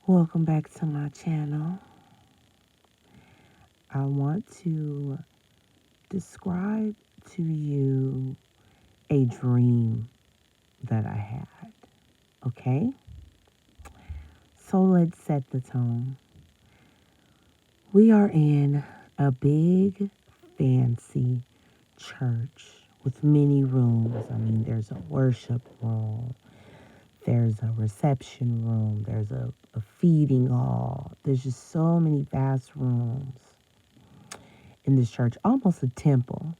Welcome back to my channel. I want to describe to you a dream that I had. Okay? So let's set the tone. We are in a big, fancy church with many rooms. I mean, there's a worship room, there's a reception room, there's a feeding hall. There's just so many vast rooms in this church, almost a temple.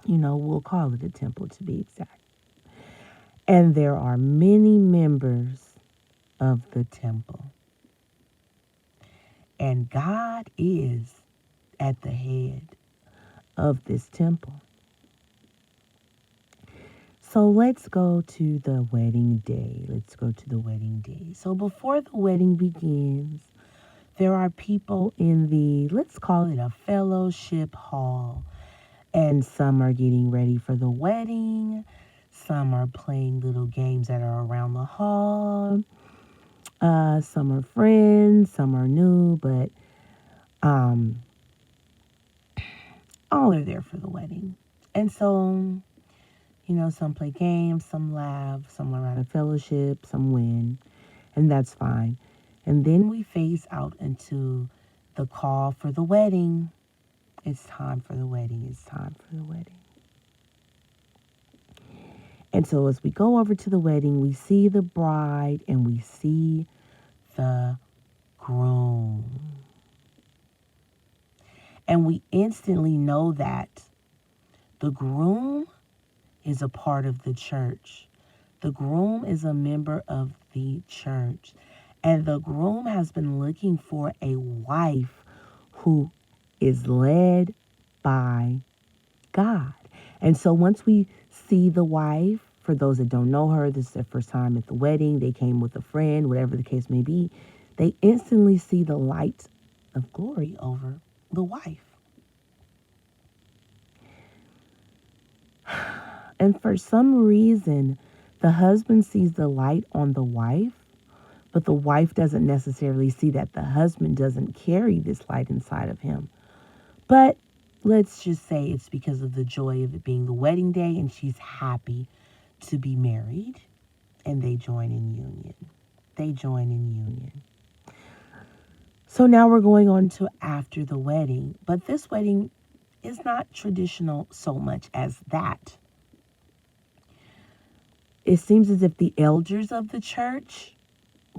We'll call it a temple to be exact. And there are many members of the temple. And God is at the head of this temple. So let's go to the wedding day. So before the wedding begins, there are people in let's call it a fellowship hall. And some are getting ready for the wedding. Some are playing little games that are around the hall. Some are friends, some are new, but all are there for the wedding. And so, some play games, some laugh, some learn how to fellowship, some win, and that's fine. And then we phase out into the call for the wedding. It's time for the wedding. It's time for the wedding. And so as we go over to the wedding, we see the bride and we see the groom. And we instantly know that the groom is a part of the church. The groom is a member of the church. And the groom has been looking for a wife who is led by God. And so once we see the wife, for those that don't know her, this is their first time at the wedding, they came with a friend, whatever the case may be, they instantly see the light of glory over the wife. And for some reason, the husband sees the light on the wife, but the wife doesn't necessarily see that the husband doesn't carry this light inside of him. But let's just say it's because of the joy of it being the wedding day and she's happy to be married, and they join in union. So now we're going on to after the wedding, but this wedding is not traditional so much as that. It seems as if the elders of the church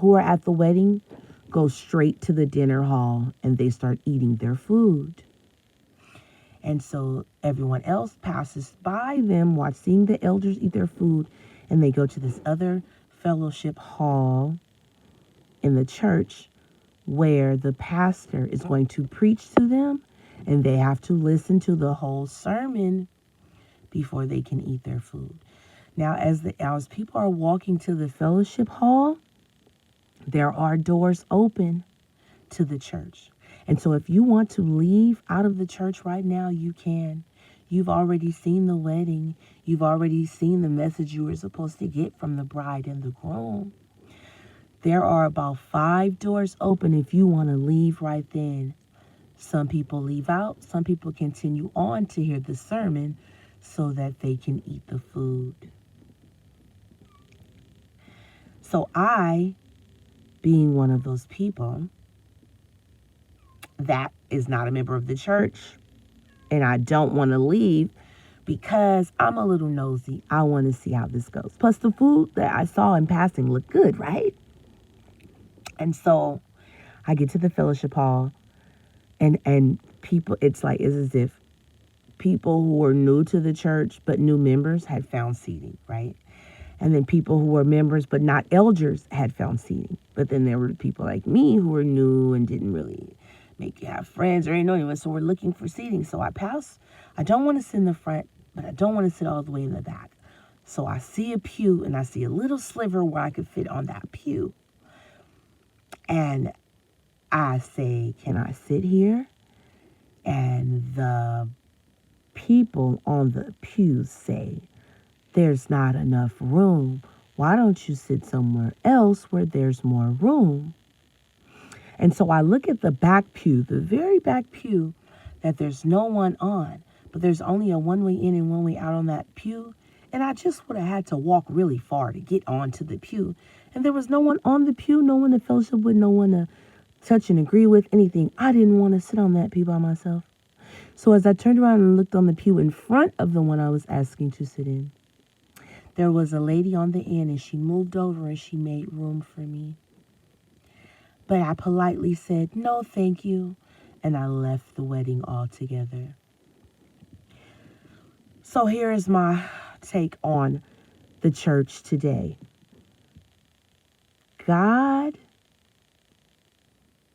who are at the wedding go straight to the dinner hall and they start eating their food. And so everyone else passes by them, seeing the elders eat their food, and they go to this other fellowship hall in the church where the pastor is going to preach to them, and they have to listen to the whole sermon before they can eat their food. Now, as people are walking to the fellowship hall, there are doors open to the church. And so if you want to leave out of the church right now, you can. You've already seen the wedding. You've already seen the message you were supposed to get from the bride and the groom. There are about 5 doors open if you want to leave right then. Some people leave out. Some people continue on to hear the sermon so that they can eat the food. So I, being one of those people that is not a member of the church, and I don't want to leave because I'm a little nosy. I want to see how this goes. Plus, the food that I saw in passing looked good, right? And so I get to the fellowship hall, and people, it's as if people who were new to the church but new members had found seating, right? And then people who were members but not elders had found seating. But then there were people like me who were new and didn't really make you have friends or anyone. So we're looking for seating. So I pass. I don't want to sit in the front, but I don't want to sit all the way in the back. So I see a pew and I see a little sliver where I could fit on that pew. And I say, can I sit here? And the people on the pews say, there's not enough room. Why don't you sit somewhere else where there's more room? And so I look at the back pew, the very back pew that there's no one on, but there's only a one way in and one way out on that pew. And I just would have had to walk really far to get onto the pew. And there was no one on the pew, no one to fellowship with, no one to touch and agree with, anything. I didn't want to sit on that pew by myself. So as I turned around and looked on the pew in front of the one I was asking to sit in, there was a lady on the end, and she moved over and she made room for me. But I politely said, no, thank you. And I left the wedding altogether. So here is my take on the church today. God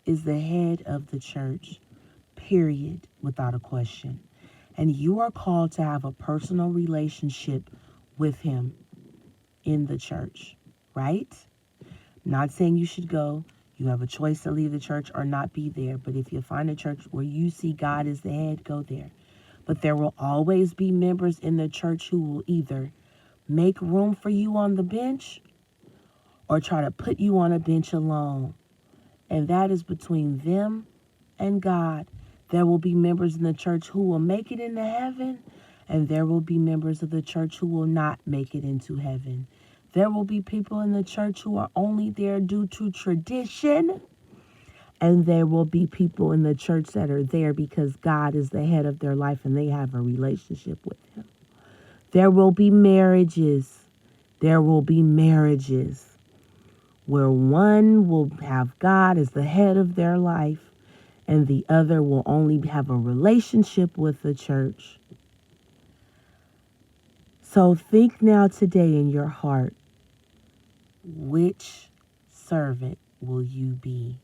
is the head of the church, period, without a question. And you are called to have a personal relationship with him in the church, right? Not saying you should go. You have a choice to leave the church or not be there. But if you find a church where you see God as the head, go there. But there will always be members in the church who will either make room for you on the bench or try to put you on a bench alone. And that is between them and God. There will be members in the church who will make it into heaven, and there will be members of the church who will not make it into heaven. There will be people in the church who are only there due to tradition, and there will be people in the church that are there because God is the head of their life and they have a relationship with him. There will be marriages. There will be marriages where one will have God as the head of their life and the other will only have a relationship with the church. So think now today in your heart, which servant will you be?